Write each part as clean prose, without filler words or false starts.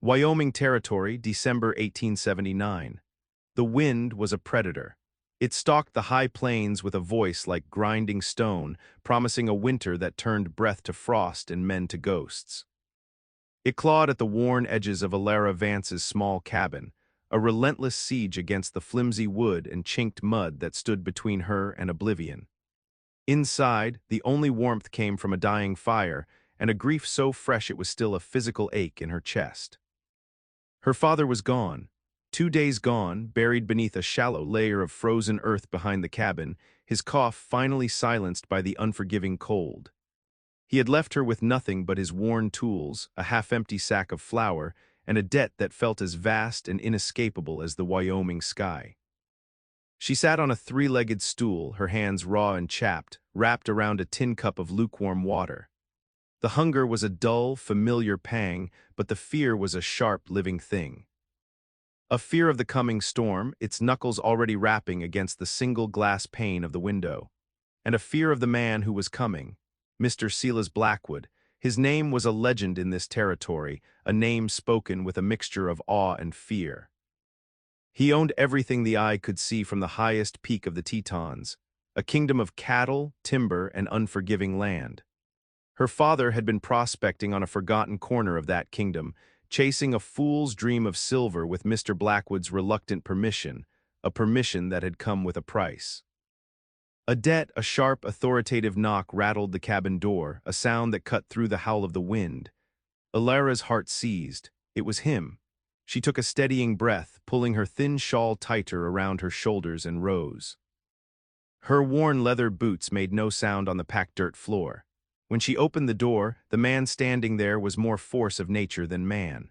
Wyoming Territory, December 1879. The wind was a predator. It stalked the high plains with a voice like grinding stone, promising a winter that turned breath to frost and men to ghosts. It clawed at the worn edges of Alara Vance's small cabin, a relentless siege against the flimsy wood and chinked mud that stood between her and oblivion. Inside, the only warmth came from a dying fire, and a grief so fresh it was still a physical ache in her chest. Her father was gone. 2 days gone, buried beneath a shallow layer of frozen earth behind the cabin, his cough finally silenced by the unforgiving cold. He had left her with nothing but his worn tools, a half-empty sack of flour, and a debt that felt as vast and inescapable as the Wyoming sky. She sat on a three-legged stool, her hands raw and chapped, wrapped around a tin cup of lukewarm water. The hunger was a dull, familiar pang, but the fear was a sharp, living thing. A fear of the coming storm, its knuckles already rapping against the single glass pane of the window. And a fear of the man who was coming, Mr. Silas Blackwood. His name was a legend in this territory, a name spoken with a mixture of awe and fear. He owned everything the eye could see from the highest peak of the Tetons, a kingdom of cattle, timber, and unforgiving land. Her father had been prospecting on a forgotten corner of that kingdom, chasing a fool's dream of silver with Mr. Blackwood's reluctant permission, a permission that had come with a price. A debt, a sharp, authoritative knock rattled the cabin door, a sound that cut through the howl of the wind. Alara's heart seized. It was him. She took a steadying breath, pulling her thin shawl tighter around her shoulders and rose. Her worn leather boots made no sound on the packed dirt floor. When she opened the door, the man standing there was more force of nature than man.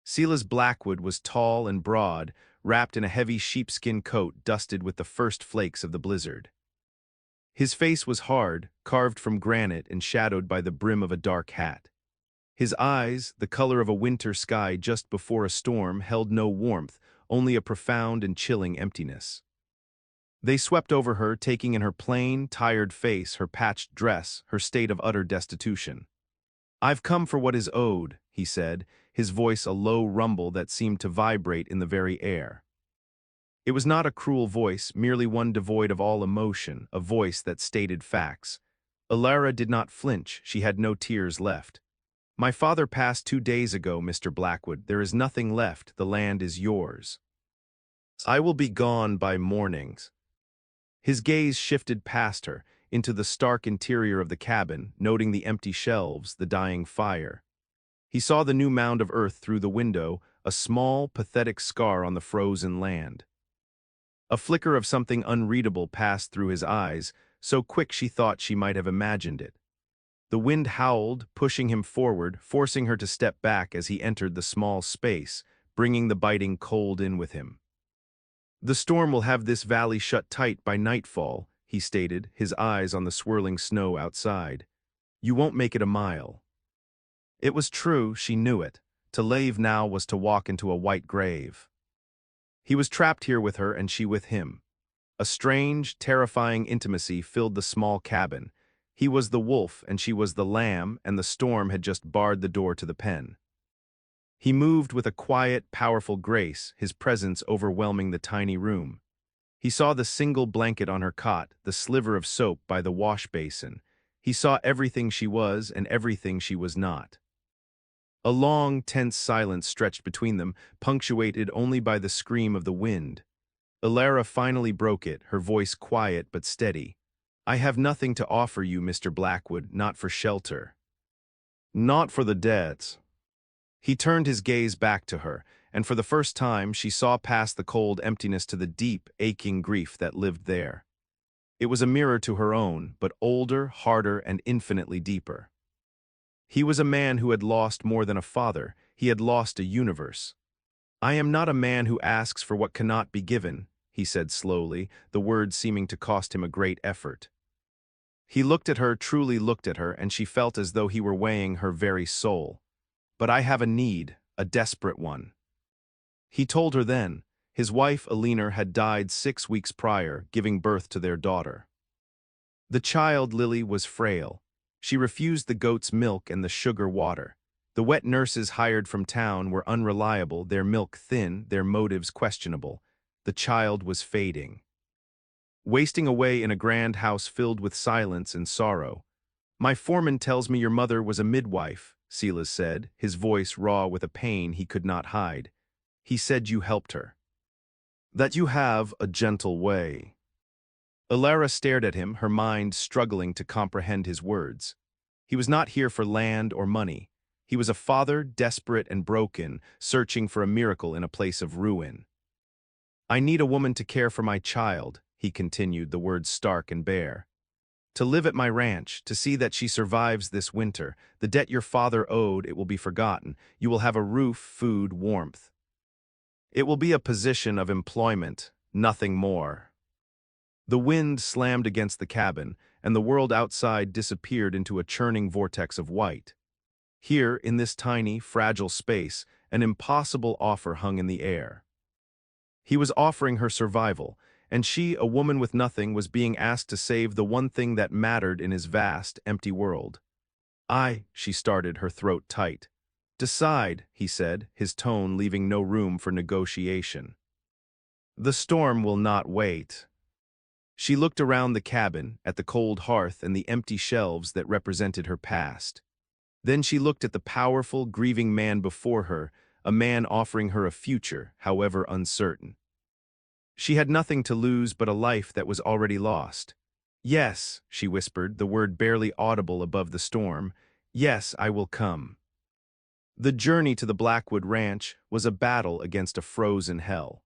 Silas Blackwood was tall and broad, wrapped in a heavy sheepskin coat dusted with the first flakes of the blizzard. His face was hard, carved from granite and shadowed by the brim of a dark hat. His eyes, the color of a winter sky just before a storm, held no warmth, only a profound and chilling emptiness. They swept over her, taking in her plain, tired face, her patched dress, her state of utter destitution. "I've come for what is owed," he said, his voice a low rumble that seemed to vibrate in the very air. It was not a cruel voice, merely one devoid of all emotion, a voice that stated facts. Alara did not flinch, she had no tears left. "My father passed 2 days ago, Mr. Blackwood. There is nothing left, the land is yours. I will be gone by mornings." His gaze shifted past her, into the stark interior of the cabin, noting the empty shelves, the dying fire. He saw the new mound of earth through the window, a small, pathetic scar on the frozen land. A flicker of something unreadable passed through his eyes, so quick she thought she might have imagined it. The wind howled, pushing him forward, forcing her to step back as he entered the small space, bringing the biting cold in with him. "The storm will have this valley shut tight by nightfall," he stated, his eyes on the swirling snow outside. "You won't make it a mile." It was true, she knew it. To leave now was to walk into a white grave. He was trapped here with her and she with him. A strange, terrifying intimacy filled the small cabin. He was the wolf and she was the lamb, and the storm had just barred the door to the pen. He moved with a quiet, powerful grace, his presence overwhelming the tiny room. He saw the single blanket on her cot, the sliver of soap by the wash basin. He saw everything she was and everything she was not. A long, tense silence stretched between them, punctuated only by the scream of the wind. Alara finally broke it, her voice quiet but steady. "I have nothing to offer you, Mr. Blackwood, not for shelter. Not for the debts." He turned his gaze back to her, and for the first time she saw past the cold emptiness to the deep, aching grief that lived there. It was a mirror to her own, but older, harder, and infinitely deeper. He was a man who had lost more than a father. He had lost a universe. "I am not a man who asks for what cannot be given," he said slowly, the words seeming to cost him a great effort. He looked at her, truly looked at her, and she felt as though he were weighing her very soul. "But I have a need, a desperate one." He told her then. His wife, Alina, had died 6 weeks prior, giving birth to their daughter. The child, Lily, was frail. She refused the goat's milk and the sugar water. The wet nurses hired from town were unreliable, their milk thin, their motives questionable. The child was fading, wasting away in a grand house filled with silence and sorrow. "My foreman tells me your mother was a midwife," Silas said, his voice raw with a pain he could not hide. "He said you helped her. That you have a gentle way." Alara stared at him, her mind struggling to comprehend his words. He was not here for land or money. He was a father, desperate and broken, searching for a miracle in a place of ruin. "I need a woman to care for my child," he continued, the words stark and bare. "To live at my ranch, to see that she survives this winter. The debt your father owed, it will be forgotten. You will have a roof, food, warmth. It will be a position of employment, nothing more." The wind slammed against the cabin, and the world outside disappeared into a churning vortex of white. Here, in this tiny, fragile space, an impossible offer hung in the air. He was offering her survival, and she, a woman with nothing, was being asked to save the one thing that mattered in his vast, empty world. She started, her throat tight. "Decide," he said, his tone leaving no room for negotiation. "The storm will not wait." She looked around the cabin, at the cold hearth and the empty shelves that represented her past. Then she looked at the powerful, grieving man before her, a man offering her a future, however uncertain. She had nothing to lose but a life that was already lost. "Yes," she whispered, the word barely audible above the storm. "Yes, I will come." The journey to the Blackwood Ranch was a battle against a frozen hell.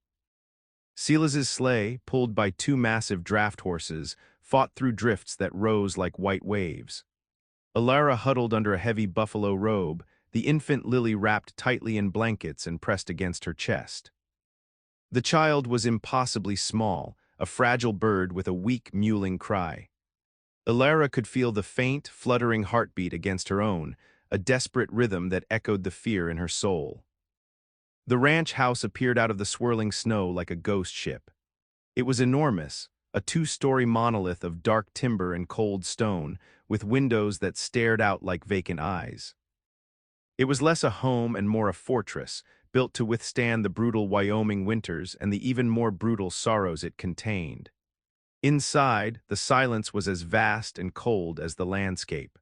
Silas's sleigh, pulled by two massive draft horses, fought through drifts that rose like white waves. Alara huddled under a heavy buffalo robe, the infant Lily wrapped tightly in blankets and pressed against her chest. The child was impossibly small, a fragile bird with a weak, mewling cry. Alara could feel the faint, fluttering heartbeat against her own, a desperate rhythm that echoed the fear in her soul. The ranch house appeared out of the swirling snow like a ghost ship. It was enormous, a two-story monolith of dark timber and cold stone, with windows that stared out like vacant eyes. It was less a home and more a fortress, built to withstand the brutal Wyoming winters and the even more brutal sorrows it contained. Inside, the silence was as vast and cold as the landscape.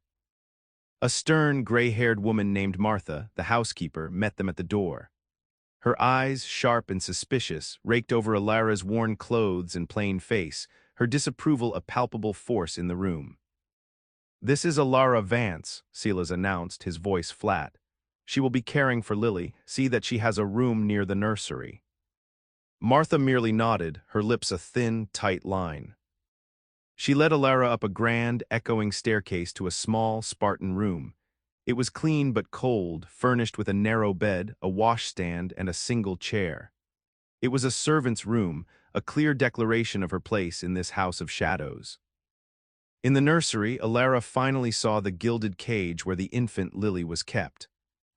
A stern, gray-haired woman named Martha, the housekeeper, met them at the door. Her eyes, sharp and suspicious, raked over Alara's worn clothes and plain face, her disapproval a palpable force in the room. "This is Alara Vance," Silas announced, his voice flat. "She will be caring for Lily. See that she has a room near the nursery." Martha merely nodded, her lips a thin, tight line. She led Alara up a grand, echoing staircase to a small, Spartan room. It was clean but cold, furnished with a narrow bed, a washstand, and a single chair. It was a servant's room, a clear declaration of her place in this house of shadows. In the nursery, Alara finally saw the gilded cage where the infant Lily was kept.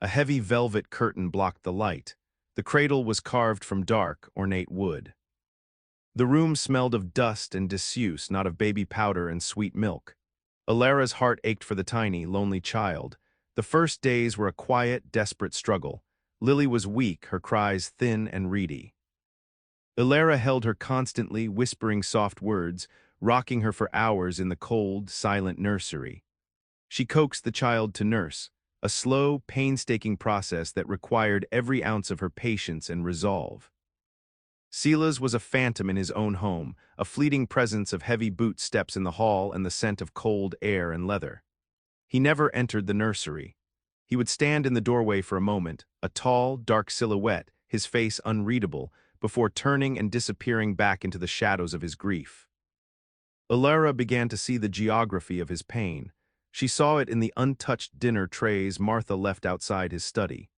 A heavy velvet curtain blocked the light. The cradle was carved from dark, ornate wood. The room smelled of dust and disuse, not of baby powder and sweet milk. Alara's heart ached for the tiny, lonely child. The first days were a quiet, desperate struggle. Lily was weak, her cries thin and reedy. Alara held her constantly, whispering soft words, rocking her for hours in the cold, silent nursery. She coaxed the child to nurse, a slow, painstaking process that required every ounce of her patience and resolve. Silas was a phantom in his own home, a fleeting presence of heavy boot steps in the hall and the scent of cold air and leather. He never entered the nursery. He would stand in the doorway for a moment, a tall, dark silhouette, his face unreadable, before turning and disappearing back into the shadows of his grief. Alara began to see the geography of his pain. She saw it in the untouched dinner trays Martha left outside his study.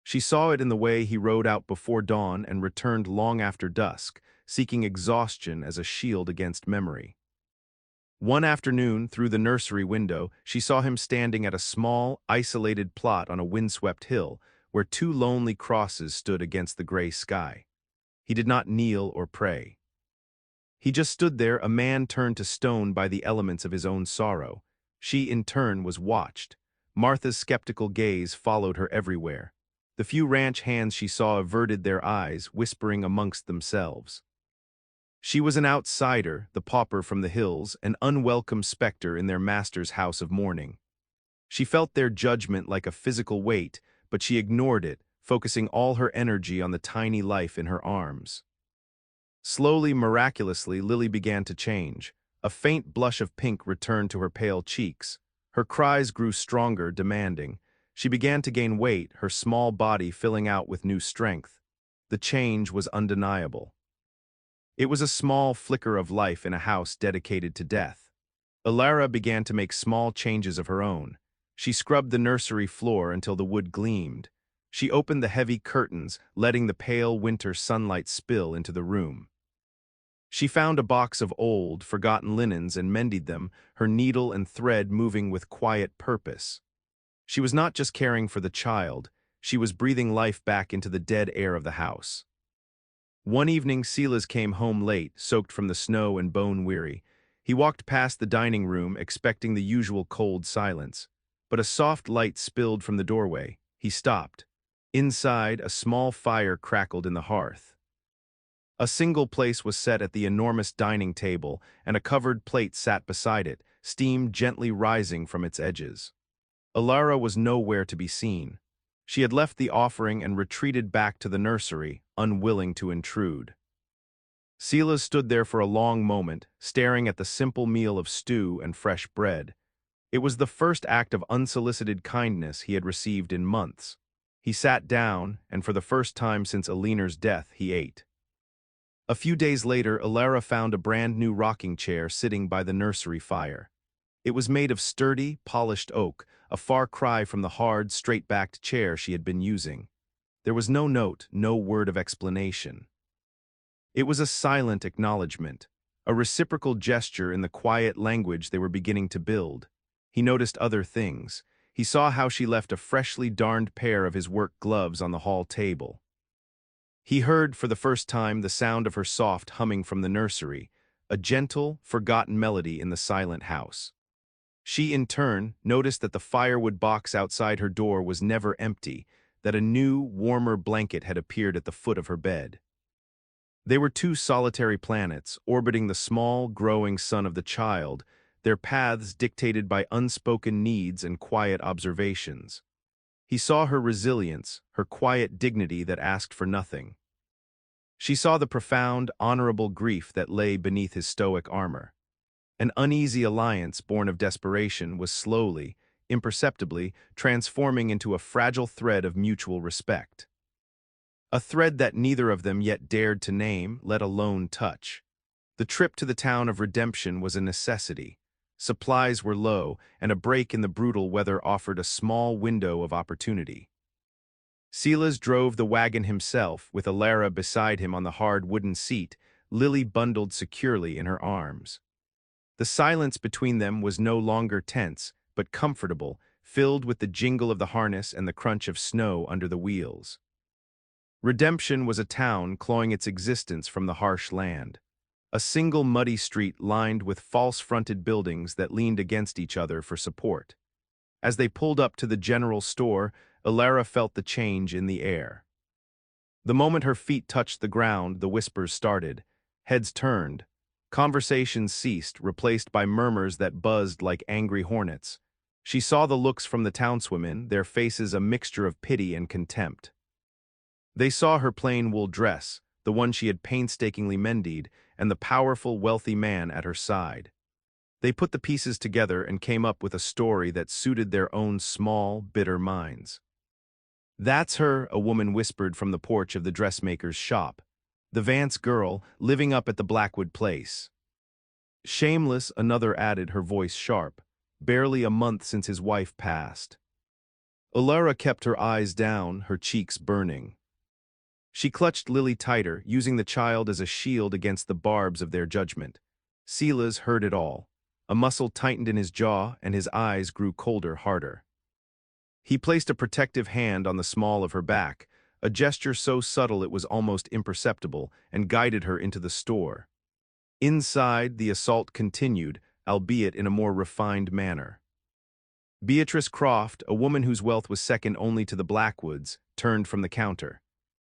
She saw it in the way he rode out before dawn and returned long after dusk, seeking exhaustion as a shield against memory. One afternoon, through the nursery window, she saw him standing at a small, isolated plot on a windswept hill, where two lonely crosses stood against the gray sky. He did not kneel or pray. He just stood there, a man turned to stone by the elements of his own sorrow. She, in turn, was watched. Martha's skeptical gaze followed her everywhere. The few ranch hands she saw averted their eyes, whispering amongst themselves. She was an outsider, the pauper from the hills, an unwelcome specter in their master's house of mourning. She felt their judgment like a physical weight, but she ignored it, focusing all her energy on the tiny life in her arms. Slowly, miraculously, Lily began to change. A faint blush of pink returned to her pale cheeks. Her cries grew stronger, demanding. She began to gain weight, her small body filling out with new strength. The change was undeniable. It was a small flicker of life in a house dedicated to death. Alara began to make small changes of her own. She scrubbed the nursery floor until the wood gleamed. She opened the heavy curtains, letting the pale winter sunlight spill into the room. She found a box of old, forgotten linens and mended them, her needle and thread moving with quiet purpose. She was not just caring for the child, she was breathing life back into the dead air of the house. One evening, Silas came home late, soaked from the snow and bone-weary. He walked past the dining room, expecting the usual cold silence. But a soft light spilled from the doorway. He stopped. Inside, a small fire crackled in the hearth. A single place was set at the enormous dining table, and a covered plate sat beside it, steam gently rising from its edges. Alara was nowhere to be seen. She had left the offering and retreated back to the nursery, unwilling to intrude. Silas stood there for a long moment, staring at the simple meal of stew and fresh bread. It was the first act of unsolicited kindness he had received in months. He sat down, and for the first time since Aliner's death, he ate. A few days later, Alara found a brand-new rocking chair sitting by the nursery fire. It was made of sturdy, polished oak, a far cry from the hard, straight-backed chair she had been using. There was no note, no word of explanation. It was a silent acknowledgement, a reciprocal gesture in the quiet language they were beginning to build. He noticed other things. He saw how she left a freshly darned pair of his work gloves on the hall table. He heard for the first time the sound of her soft humming from the nursery, a gentle, forgotten melody in the silent house. She, in turn, noticed that the firewood box outside her door was never empty, that a new, warmer blanket had appeared at the foot of her bed. They were two solitary planets, orbiting the small, growing sun of the child, their paths dictated by unspoken needs and quiet observations. He saw her resilience, her quiet dignity that asked for nothing. She saw the profound, honorable grief that lay beneath his stoic armor. An uneasy alliance born of desperation was slowly, imperceptibly, transforming into a fragile thread of mutual respect. A thread that neither of them yet dared to name, let alone touch. The trip to the town of Redemption was a necessity. Supplies were low, and a break in the brutal weather offered a small window of opportunity. Silas drove the wagon himself, with Alara beside him on the hard wooden seat, Lily bundled securely in her arms. The silence between them was no longer tense, but comfortable, filled with the jingle of the harness and the crunch of snow under the wheels. Redemption was a town clawing its existence from the harsh land. A single muddy street lined with false-fronted buildings that leaned against each other for support. As they pulled up to the general store, Alara felt the change in the air. The moment her feet touched the ground, the whispers started. Heads turned. Conversations ceased, replaced by murmurs that buzzed like angry hornets. She saw the looks from the townswomen, their faces a mixture of pity and contempt. They saw her plain wool dress, the one she had painstakingly mended, and the powerful, wealthy man at her side. They put the pieces together and came up with a story that suited their own small, bitter minds. "That's her," a woman whispered from the porch of the dressmaker's shop. "The Vance girl, living up at the Blackwood place." "Shameless," another added, her voice sharp. "Barely a month since his wife passed." Alara kept her eyes down, her cheeks burning. She clutched Lily tighter, using the child as a shield against the barbs of their judgment. Silas heard it all. A muscle tightened in his jaw, and his eyes grew colder, harder. He placed a protective hand on the small of her back, a gesture so subtle it was almost imperceptible, and guided her into the store. Inside, the assault continued, albeit in a more refined manner. Beatrice Croft, a woman whose wealth was second only to the Blackwoods, turned from the counter.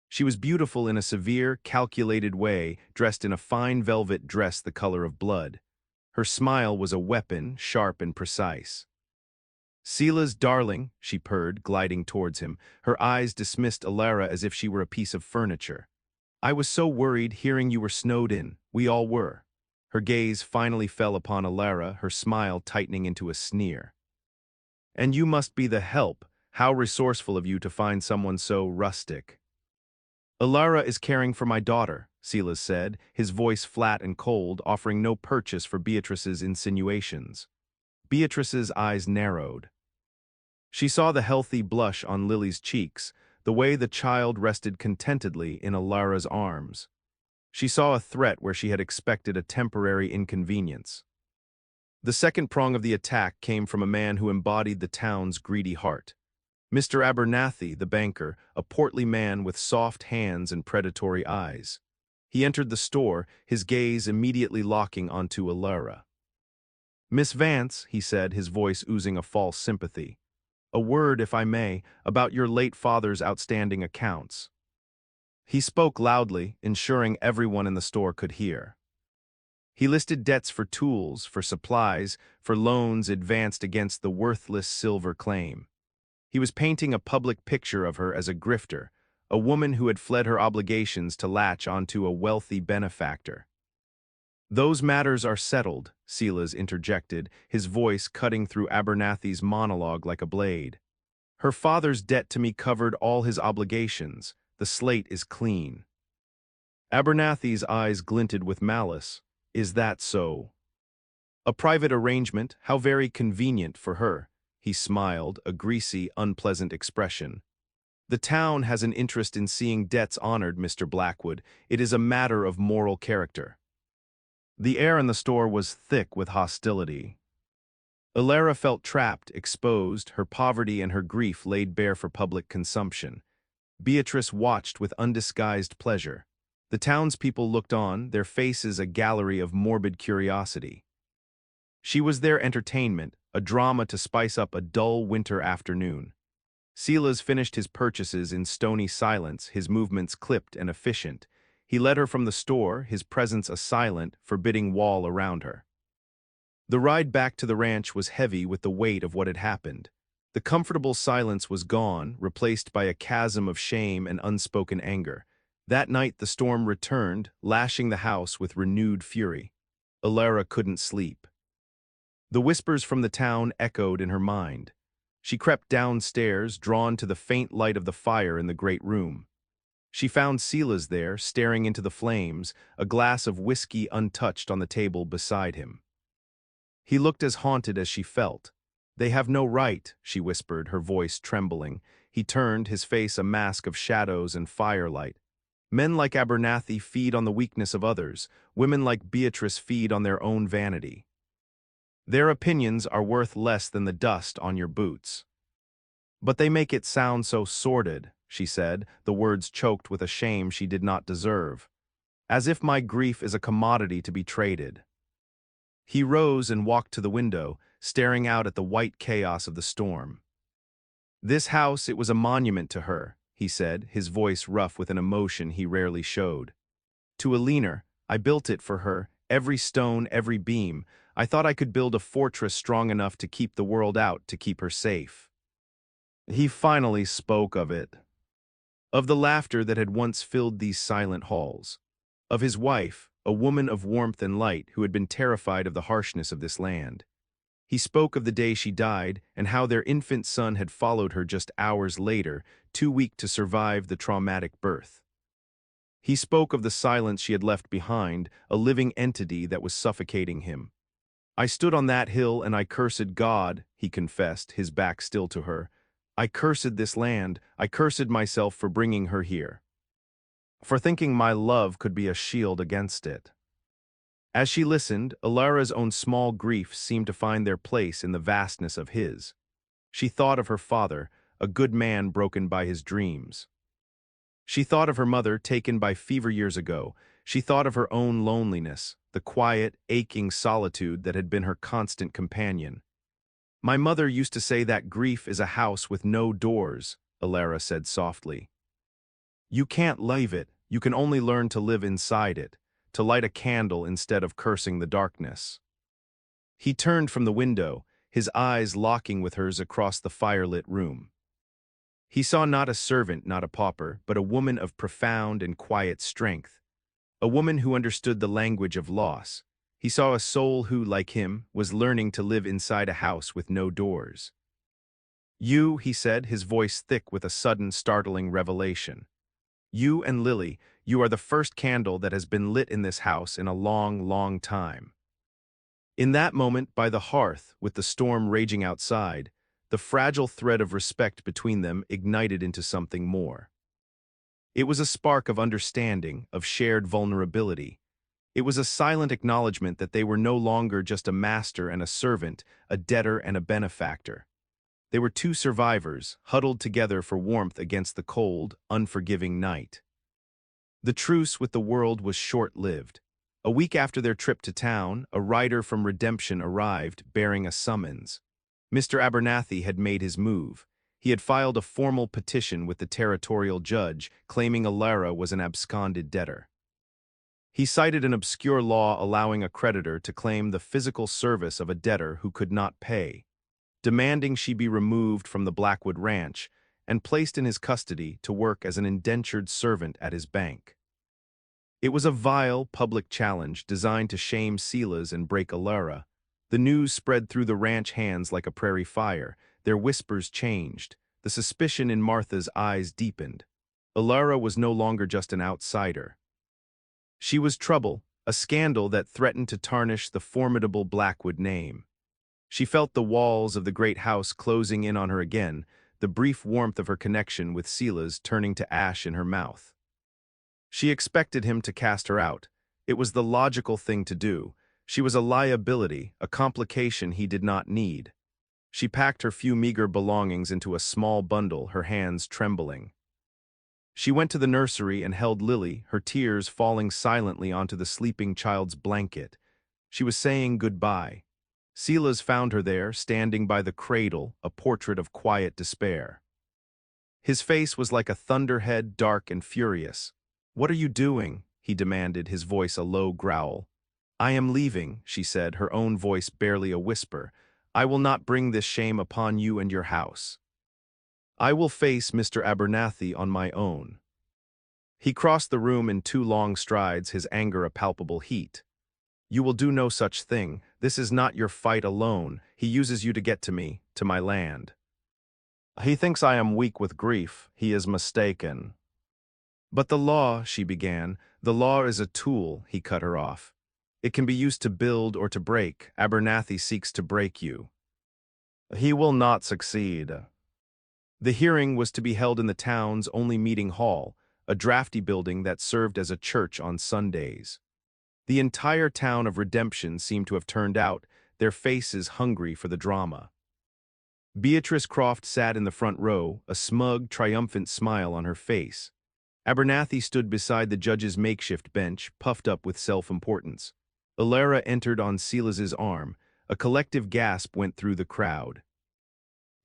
She was beautiful in a severe, calculated way, dressed in a fine velvet dress the color of blood. Her smile was a weapon, sharp and precise. "Sela's darling," she purred, gliding towards him. Her eyes dismissed Alara as if she were a piece of furniture. "I was so worried hearing you were snowed in. We all were." Her gaze finally fell upon Alara, her smile tightening into a sneer. "And you must be the help. How resourceful of you to find someone so rustic." "Alara is caring for my daughter," Silas said, his voice flat and cold, offering no purchase for Beatrice's insinuations. Beatrice's eyes narrowed. She saw the healthy blush on Lily's cheeks, the way the child rested contentedly in Alara's arms. She saw a threat where she had expected a temporary inconvenience. The second prong of the attack came from a man who embodied the town's greedy heart. Mr. Abernathy, the banker, a portly man with soft hands and predatory eyes. He entered the store, his gaze immediately locking onto Alara. "Miss Vance," he said, his voice oozing a false sympathy. "A word, if I may, about your late father's outstanding accounts." He spoke loudly, ensuring everyone in the store could hear. He listed debts for tools, for supplies, for loans advanced against the worthless silver claim. He was painting a public picture of her as a grifter, a woman who had fled her obligations to latch onto a wealthy benefactor. "Those matters are settled," Silas interjected, his voice cutting through Abernathy's monologue like a blade. "Her father's debt to me covered all his obligations. The slate is clean." Abernathy's eyes glinted with malice. "Is that so?" "A private arrangement, how very convenient for her." He smiled, a greasy, unpleasant expression. "The town has an interest in seeing debts honored, Mr. Blackwood. It is a matter of moral character." The air in the store was thick with hostility. Alara felt trapped, exposed, her poverty and her grief laid bare for public consumption. Beatrice watched with undisguised pleasure. The townspeople looked on, their faces a gallery of morbid curiosity. She was their entertainment, a drama to spice up a dull winter afternoon. Silas finished his purchases in stony silence, his movements clipped and efficient. He led her from the store, his presence a silent, forbidding wall around her. The ride back to the ranch was heavy with the weight of what had happened. The comfortable silence was gone, replaced by a chasm of shame and unspoken anger. That night the storm returned, lashing the house with renewed fury. Alara couldn't sleep. The whispers from the town echoed in her mind. She crept downstairs, drawn to the faint light of the fire in the great room. She found Silas there, staring into the flames, a glass of whiskey untouched on the table beside him. He looked as haunted as she felt. "They have no right," she whispered, her voice trembling. He turned, his face a mask of shadows and firelight. "Men like Abernathy feed on the weakness of others. Women like Beatrice feed on their own vanity. Their opinions are worth less than the dust on your boots." "But they make it sound so sordid," she said, the words choked with a shame she did not deserve. "As if my grief is a commodity to be traded." He rose and walked to the window, staring out at the white chaos of the storm. "This house, it was a monument to her," he said, his voice rough with an emotion he rarely showed. "To a leaner, I built it for her, every stone, every beam. I thought I could build a fortress strong enough to keep the world out, to keep her safe." He finally spoke of it. Of the laughter that had once filled these silent halls. Of his wife, a woman of warmth and light who had been terrified of the harshness of this land. He spoke of the day she died and how their infant son had followed her just hours later, too weak to survive the traumatic birth. He spoke of the silence she had left behind, a living entity that was suffocating him. "I stood on that hill and I cursed God," he confessed, his back still to her. "I cursed this land, I cursed myself for bringing her here. For thinking my love could be a shield against it." As she listened, Alara's own small griefs seemed to find their place in the vastness of his. She thought of her father, a good man broken by his dreams. She thought of her mother taken by fever years ago. She thought of her own loneliness, the quiet, aching solitude that had been her constant companion. My mother used to say that grief is a house with no doors, Alara said softly. You can't leave it, you can only learn to live inside it, to light a candle instead of cursing the darkness. He turned from the window, his eyes locking with hers across the firelit room. He saw not a servant, not a pauper, but a woman of profound and quiet strength, a woman who understood the language of loss. He saw a soul who, like him, was learning to live inside a house with no doors. You, he said, his voice thick with a sudden, startling revelation. You and Lily, you are the first candle that has been lit in this house in a long, long time. In that moment, by the hearth, with the storm raging outside, the fragile thread of respect between them ignited into something more. It was a spark of understanding, of shared vulnerability. It was a silent acknowledgement that they were no longer just a master and a servant, a debtor and a benefactor. They were two survivors, huddled together for warmth against the cold, unforgiving night. The truce with the world was short-lived. A week after their trip to town, a rider from Redemption arrived, bearing a summons. Mr. Abernathy had made his move. He had filed a formal petition with the territorial judge, claiming Alara was an absconded debtor. He cited an obscure law allowing a creditor to claim the physical service of a debtor who could not pay, demanding she be removed from the Blackwood Ranch and placed in his custody to work as an indentured servant at his bank. It was a vile, public challenge designed to shame Silas and break Alara. The news spread through the ranch hands like a prairie fire. Their whispers changed. The suspicion in Martha's eyes deepened. Alara was no longer just an outsider. She was trouble, a scandal that threatened to tarnish the formidable Blackwood name. She felt the walls of the great house closing in on her again, the brief warmth of her connection with Silas turning to ash in her mouth. She expected him to cast her out. It was the logical thing to do. She was a liability, a complication he did not need. She packed her few meager belongings into a small bundle, her hands trembling. She went to the nursery and held Lily, her tears falling silently onto the sleeping child's blanket. She was saying goodbye. Silas found her there, standing by the cradle, a portrait of quiet despair. His face was like a thunderhead, dark and furious. "What are you doing?" he demanded, his voice a low growl. "I am leaving," she said, her own voice barely a whisper. "I will not bring this shame upon you and your house. I will face Mr. Abernathy on my own." He crossed the room in 2 long strides, his anger a palpable heat. "You will do no such thing. This is not your fight alone. He uses you to get to me, to my land. He thinks I am weak with grief. He is mistaken." "But the law," she began, "the law is a tool," he cut her off. "It can be used to build or to break. Abernathy seeks to break you." "He will not succeed." The hearing was to be held in the town's only meeting hall, a drafty building that served as a church on Sundays. The entire town of Redemption seemed to have turned out, their faces hungry for the drama. Beatrice Croft sat in the front row, a smug, triumphant smile on her face. Abernathy stood beside the judge's makeshift bench, puffed up with self-importance. Alara entered on Silas's arm. A collective gasp went through the crowd.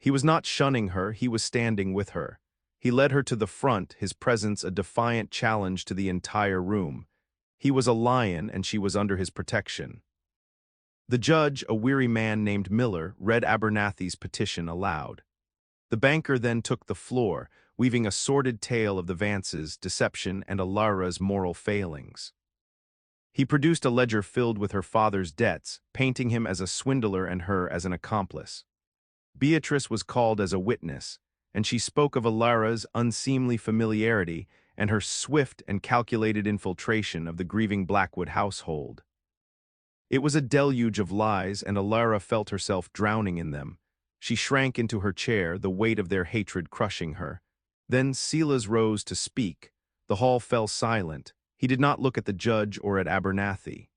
He was not shunning her, he was standing with her. He led her to the front, his presence a defiant challenge to the entire room. He was a lion, and she was under his protection. The judge, a weary man named Miller, read Abernathy's petition aloud. The banker then took the floor, weaving a sordid tale of the Vances' deception and Alara's moral failings. He produced a ledger filled with her father's debts, painting him as a swindler and her as an accomplice. Beatrice was called as a witness, and she spoke of Alara's unseemly familiarity and her swift and calculated infiltration of the grieving Blackwood household. It was a deluge of lies, and Alara felt herself drowning in them. She shrank into her chair, the weight of their hatred crushing her. Then Silas rose to speak. The hall fell silent. He did not look at the judge or at Abernathy.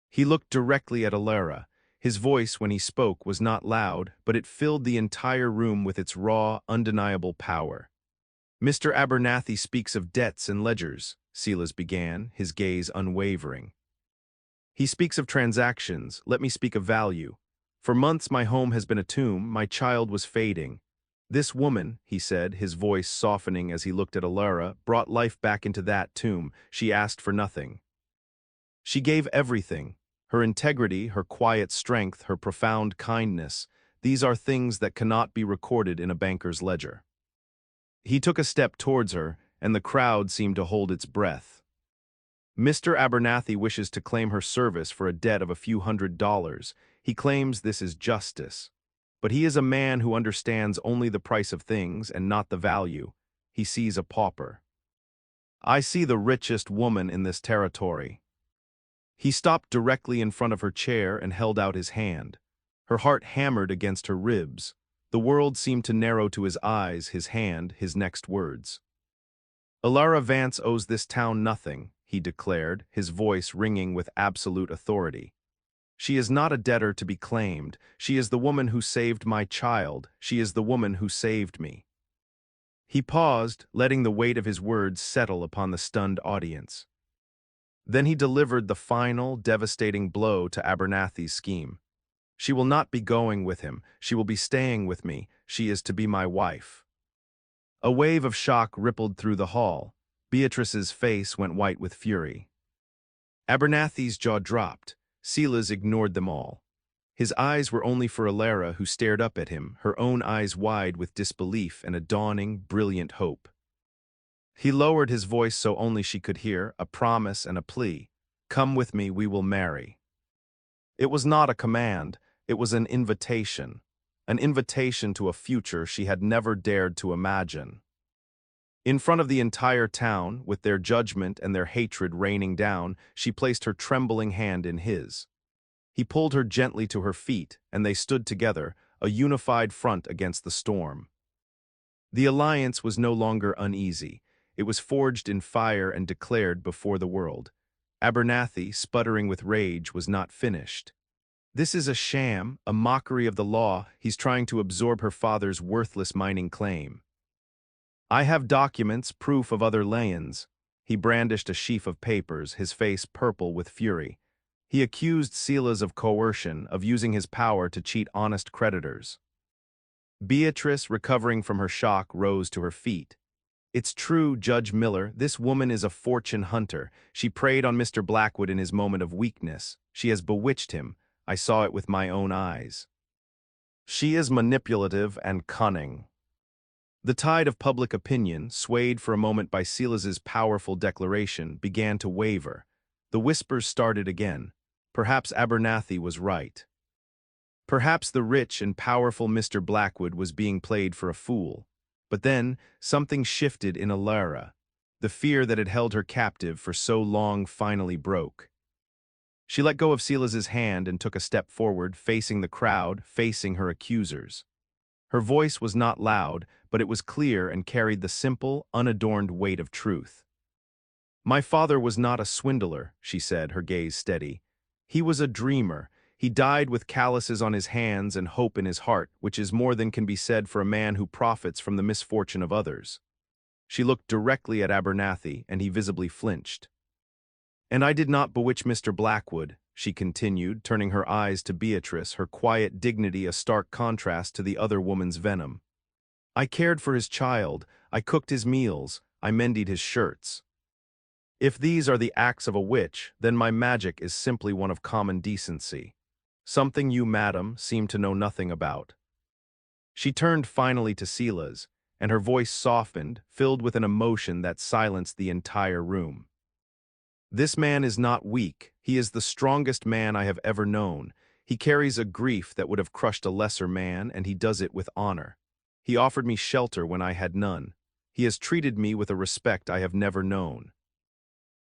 He looked directly at Alara. His voice, when he spoke, was not loud, but it filled the entire room with its raw, undeniable power. "Mr. Abernathy speaks of debts and ledgers," Silas began, his gaze unwavering. "He speaks of transactions. Let me speak of value. For months my home has been a tomb, my child was fading. This woman, he said, his voice softening as he looked at Alara, brought life back into that tomb. She asked for nothing. She gave everything. Her integrity, her quiet strength, her profound kindness. These are things that cannot be recorded in a banker's ledger. He took a step towards her, and the crowd seemed to hold its breath. Mr. Abernathy wishes to claim her service for a debt of a few $100s. He claims this is justice. But he is a man who understands only the price of things and not the value. He sees a pauper. I see the richest woman in this territory. He stopped directly in front of her chair and held out his hand. Her heart hammered against her ribs. The world seemed to narrow to his eyes, his hand, his next words. Alara Vance owes this town nothing, he declared, his voice ringing with absolute authority. She is not a debtor to be claimed. She is the woman who saved my child. She is the woman who saved me. He paused, letting the weight of his words settle upon the stunned audience. Then he delivered the final, devastating blow to Abernathy's scheme. She will not be going with him. She will be staying with me. She is to be my wife. A wave of shock rippled through the hall. Beatrice's face went white with fury. Abernathy's jaw dropped. Silas ignored them all. His eyes were only for Alara, who stared up at him, her own eyes wide with disbelief and a dawning, brilliant hope. He lowered his voice so only she could hear, a promise and a plea. Come with me, we will marry. It was not a command, it was an invitation to a future she had never dared to imagine. In front of the entire town, with their judgment and their hatred raining down, she placed her trembling hand in his. He pulled her gently to her feet, and they stood together, a unified front against the storm. The alliance was no longer uneasy. It was forged in fire and declared before the world. Abernathy, sputtering with rage, was not finished. This is a sham, a mockery of the law. He's trying to absorb her father's worthless mining claim. I have documents, proof of other lands. He brandished a sheaf of papers, his face purple with fury. He accused Silas of coercion, of using his power to cheat honest creditors. Beatrice, recovering from her shock, rose to her feet. It's true, Judge Miller, this woman is a fortune hunter. She preyed on Mr. Blackwood in his moment of weakness. She has bewitched him. I saw it with my own eyes. She is manipulative and cunning. The tide of public opinion, swayed for a moment by Silas's powerful declaration, began to waver. The whispers started again. Perhaps Abernathy was right. Perhaps the rich and powerful Mr. Blackwood was being played for a fool. But then, something shifted in Alara. The fear that had held her captive for so long finally broke. She let go of Silas's hand and took a step forward, facing the crowd, facing her accusers. Her voice was not loud, but it was clear and carried the simple, unadorned weight of truth. My father was not a swindler, she said, her gaze steady. He was a dreamer. He died with calluses on his hands and hope in his heart, which is more than can be said for a man who profits from the misfortune of others. She looked directly at Abernathy, and he visibly flinched. And I did not bewitch Mr. Blackwood, she continued, turning her eyes to Beatrice, her quiet dignity a stark contrast to the other woman's venom. I cared for his child, I cooked his meals, I mended his shirts. If these are the acts of a witch, then my magic is simply one of common decency. Something you, madam, seem to know nothing about. She turned finally to Silas, and her voice softened, filled with an emotion that silenced the entire room. This man is not weak. He is the strongest man I have ever known. He carries a grief that would have crushed a lesser man, and he does it with honor. He offered me shelter when I had none. He has treated me with a respect I have never known.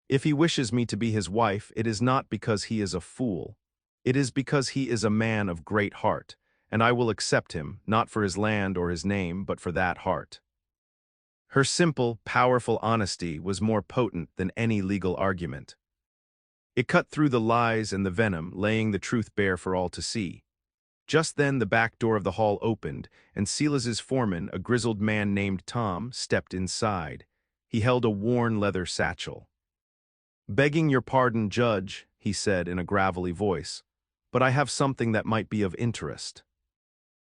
If he wishes me to be his wife, it is not because he is a fool. It is because he is a man of great heart, and I will accept him, not for his land or his name, but for that heart. Her simple, powerful honesty was more potent than any legal argument. It cut through the lies and the venom, laying the truth bare for all to see. Just then the back door of the hall opened, and Silas's foreman, a grizzled man named Tom, stepped inside. He held a worn leather satchel. "Begging your pardon, Judge," he said in a gravelly voice, but I have something that might be of interest."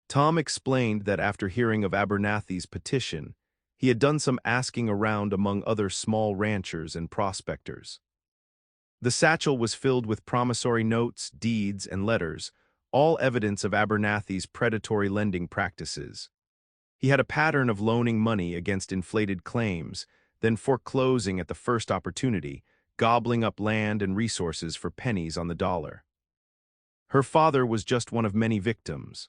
Tom explained that after hearing of Abernathy's petition, he had done some asking around among other small ranchers and prospectors. The satchel was filled with promissory notes, deeds, and letters, all evidence of Abernathy's predatory lending practices. He had a pattern of loaning money against inflated claims, then foreclosing at the first opportunity, gobbling up land and resources for pennies on the dollar. Her father was just one of many victims.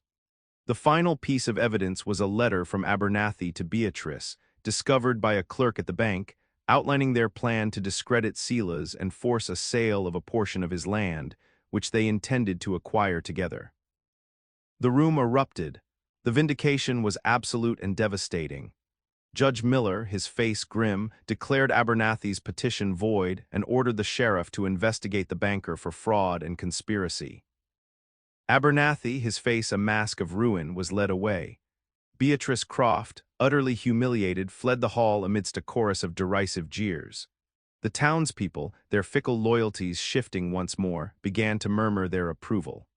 The final piece of evidence was a letter from Abernathy to Beatrice, discovered by a clerk at the bank, outlining their plan to discredit Silas and force a sale of a portion of his land, which they intended to acquire together. The room erupted. The vindication was absolute and devastating. Judge Miller, his face grim, declared Abernathy's petition void and ordered the sheriff to investigate the banker for fraud and conspiracy. Abernathy, his face a mask of ruin, was led away. Beatrice Croft, utterly humiliated, fled the hall amidst a chorus of derisive jeers. The townspeople, their fickle loyalties shifting once more, began to murmur their approval.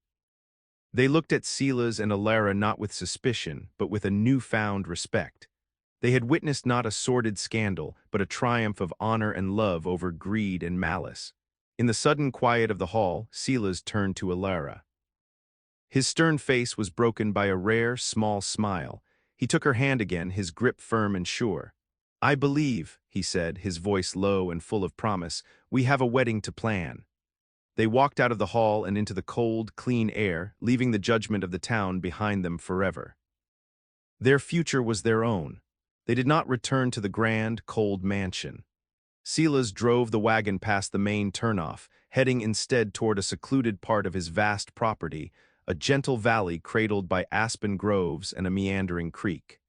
They looked at Silas and Alara not with suspicion, but with a newfound respect. They had witnessed not a sordid scandal, but a triumph of honor and love over greed and malice. In the sudden quiet of the hall, Silas turned to Alara. His stern face was broken by a rare, small smile. He took her hand again, his grip firm and sure. "I believe," he said, his voice low and full of promise, "we have a wedding to plan." They walked out of the hall and into the cold, clean air, leaving the judgment of the town behind them forever. Their future was their own. They did not return to the grand, cold mansion. Silas drove the wagon past the main turnoff, heading instead toward a secluded part of his vast property, a gentle valley cradled by aspen groves and a meandering creek.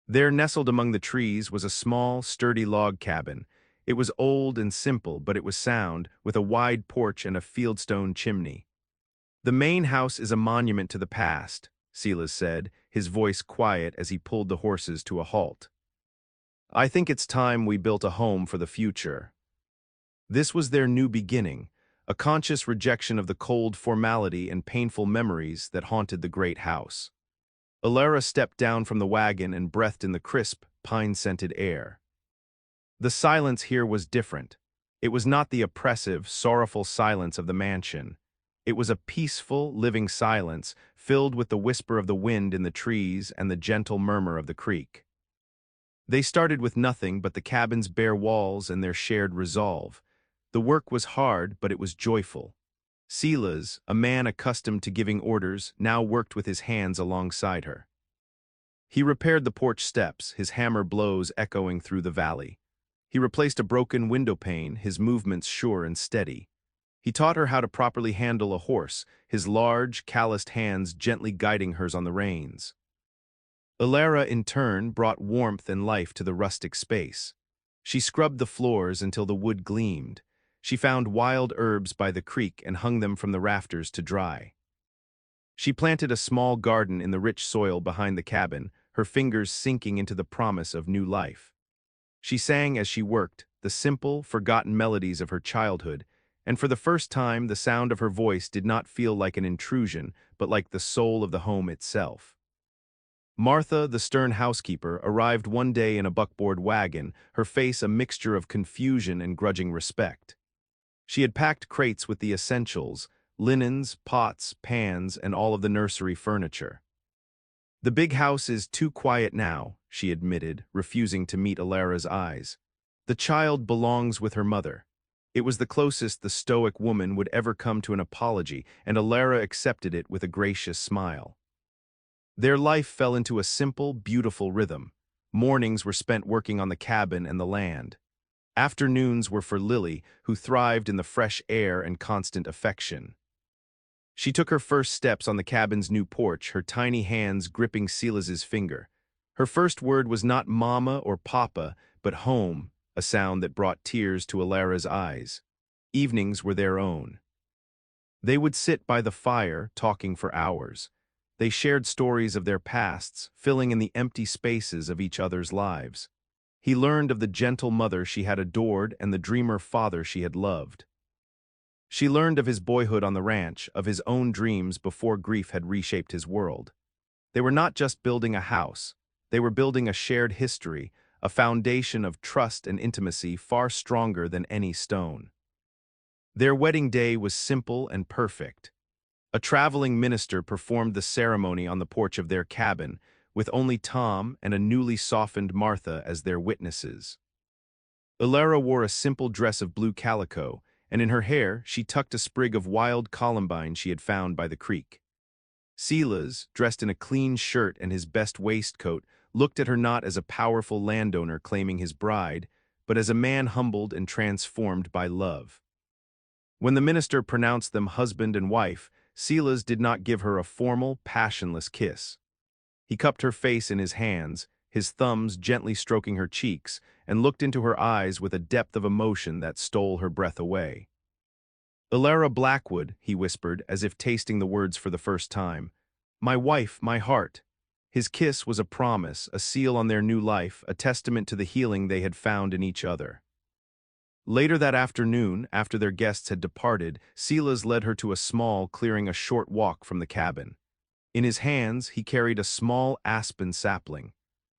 There, nestled among the trees, was a small, sturdy log cabin. It was old and simple, but it was sound, with a wide porch and a fieldstone chimney. "The main house is a monument to the past," Silas said, his voice quiet as he pulled the horses to a halt. "I think it's time we built a home for the future." This was their new beginning, a conscious rejection of the cold formality and painful memories that haunted the great house. Alara stepped down from the wagon and breathed in the crisp, pine-scented air. The silence here was different. It was not the oppressive, sorrowful silence of the mansion. It was a peaceful, living silence, filled with the whisper of the wind in the trees and the gentle murmur of the creek. They started with nothing but the cabin's bare walls and their shared resolve. The work was hard, but it was joyful. Silas, a man accustomed to giving orders, now worked with his hands alongside her. He repaired the porch steps, his hammer blows echoing through the valley. He replaced a broken window pane, his movements sure and steady. He taught her how to properly handle a horse, his large, calloused hands gently guiding hers on the reins. Alara, in turn, brought warmth and life to the rustic space. She scrubbed the floors until the wood gleamed. She found wild herbs by the creek and hung them from the rafters to dry. She planted a small garden in the rich soil behind the cabin, her fingers sinking into the promise of new life. She sang as she worked, the simple, forgotten melodies of her childhood, and for the first time the sound of her voice did not feel like an intrusion, but like the soul of the home itself. Martha, the stern housekeeper, arrived one day in a buckboard wagon, her face a mixture of confusion and grudging respect. She had packed crates with the essentials, linens, pots, pans, and all of the nursery furniture. "The big house is too quiet now," she admitted, refusing to meet Alara's eyes. "The child belongs with her mother." It was the closest the stoic woman would ever come to an apology, and Alara accepted it with a gracious smile. Their life fell into a simple, beautiful rhythm. Mornings were spent working on the cabin and the land. Afternoons were for Lily, who thrived in the fresh air and constant affection. She took her first steps on the cabin's new porch, her tiny hands gripping Silas's finger. Her first word was not mama or papa, but home, a sound that brought tears to Alara's eyes. Evenings were their own. They would sit by the fire, talking for hours. They shared stories of their pasts, filling in the empty spaces of each other's lives. He learned of the gentle mother she had adored and the dreamer father she had loved. She learned of his boyhood on the ranch, of his own dreams before grief had reshaped his world. They were not just building a house, they were building a shared history, a foundation of trust and intimacy far stronger than any stone. Their wedding day was simple and perfect. A traveling minister performed the ceremony on the porch of their cabin, with only Tom and a newly softened Martha as their witnesses. Ilara wore a simple dress of blue calico, and in her hair she tucked a sprig of wild columbine she had found by the creek. Silas, dressed in a clean shirt and his best waistcoat, looked at her not as a powerful landowner claiming his bride, but as a man humbled and transformed by love. When the minister pronounced them husband and wife, Silas did not give her a formal, passionless kiss. He cupped her face in his hands, his thumbs gently stroking her cheeks, and looked into her eyes with a depth of emotion that stole her breath away. "Ilara Blackwood," he whispered, as if tasting the words for the first time. "My wife, my heart." His kiss was a promise, a seal on their new life, a testament to the healing they had found in each other. Later that afternoon, after their guests had departed, Silas led her to a small clearing a short walk from the cabin. In his hands, he carried a small aspen sapling.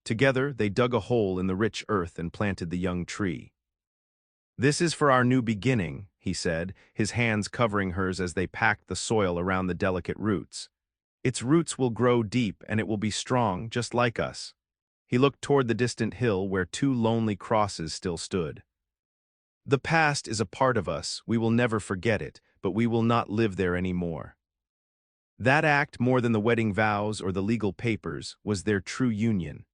Together, they dug a hole in the rich earth and planted the young tree. "This is for our new beginning," he said, his hands covering hers as they packed the soil around the delicate roots. "Its roots will grow deep and it will be strong, just like us." He looked toward the distant hill where two lonely crosses still stood. "The past is a part of us, we will never forget it, but we will not live there anymore." That act, more than the wedding vows or the legal papers, was their true union.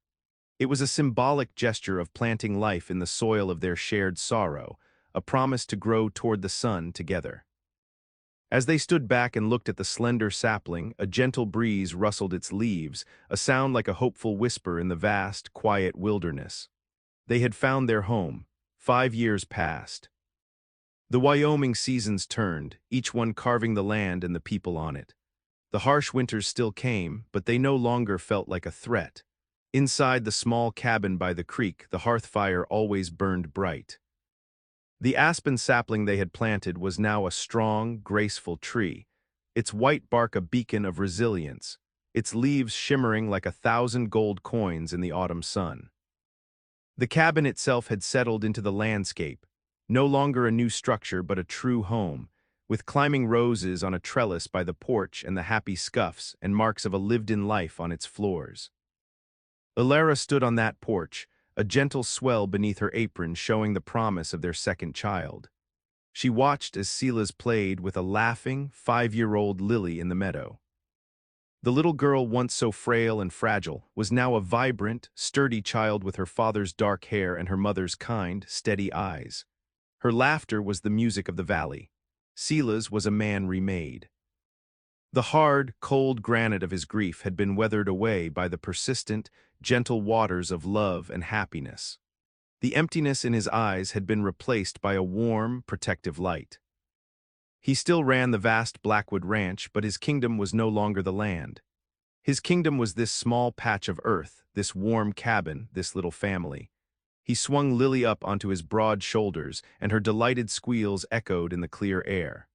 It was a symbolic gesture of planting life in the soil of their shared sorrow, a promise to grow toward the sun together. As they stood back and looked at the slender sapling, a gentle breeze rustled its leaves, a sound like a hopeful whisper in the vast, quiet wilderness. They had found their home. 5 years passed. The Wyoming seasons turned, each one carving the land and the people on it. The harsh winters still came, but they no longer felt like a threat. Inside the small cabin by the creek, the hearth fire always burned bright. The aspen sapling they had planted was now a strong, graceful tree, its white bark a beacon of resilience, its leaves shimmering like 1,000 gold coins in the autumn sun. The cabin itself had settled into the landscape, no longer a new structure but a true home, with climbing roses on a trellis by the porch and the happy scuffs and marks of a lived-in life on its floors. Ilara stood on that porch, a gentle swell beneath her apron showing the promise of their second child. She watched as Silas played with a laughing, 5-year-old Lily in the meadow. The little girl, once so frail and fragile, was now a vibrant, sturdy child with her father's dark hair and her mother's kind, steady eyes. Her laughter was the music of the valley. Silas was a man remade. The hard, cold granite of his grief had been weathered away by the persistent, gentle waters of love and happiness. The emptiness in his eyes had been replaced by a warm, protective light. He still ran the vast Blackwood Ranch, but his kingdom was no longer the land. His kingdom was this small patch of earth, this warm cabin, this little family. He swung Lily up onto his broad shoulders, and her delighted squeals echoed in the clear air.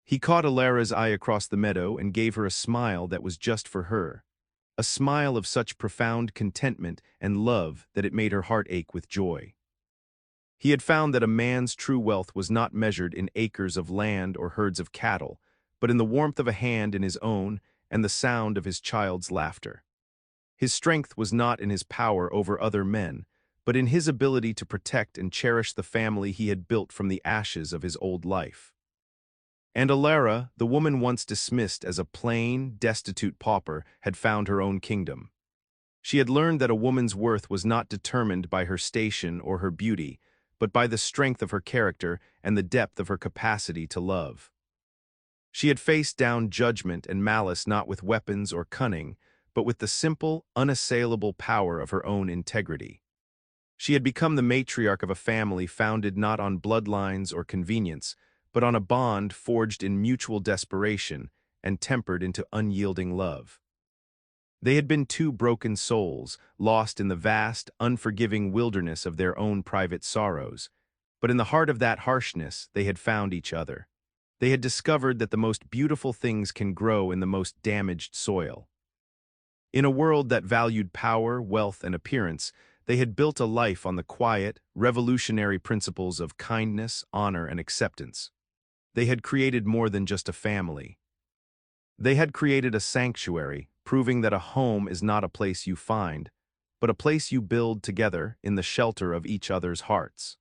He caught Ilara's eye across the meadow and gave her a smile that was just for her, a smile of such profound contentment and love that it made her heart ache with joy. He had found that a man's true wealth was not measured in acres of land or herds of cattle, but in the warmth of a hand in his own and the sound of his child's laughter. His strength was not in his power over other men, but in his ability to protect and cherish the family he had built from the ashes of his old life. And Ilara, the woman once dismissed as a plain, destitute pauper, had found her own kingdom. She had learned that a woman's worth was not determined by her station or her beauty, but by the strength of her character and the depth of her capacity to love. She had faced down judgment and malice not with weapons or cunning, but with the simple, unassailable power of her own integrity. She had become the matriarch of a family founded not on bloodlines or convenience, but on a bond forged in mutual desperation and tempered into unyielding love. They had been two broken souls, lost in the vast, unforgiving wilderness of their own private sorrows, but in the heart of that harshness they had found each other. They had discovered that the most beautiful things can grow in the most damaged soil. In a world that valued power, wealth, and appearance, they had built a life on the quiet, revolutionary principles of kindness, honor, and acceptance. They had created more than just a family. They had created a sanctuary, proving that a home is not a place you find, but a place you build together in the shelter of each other's hearts.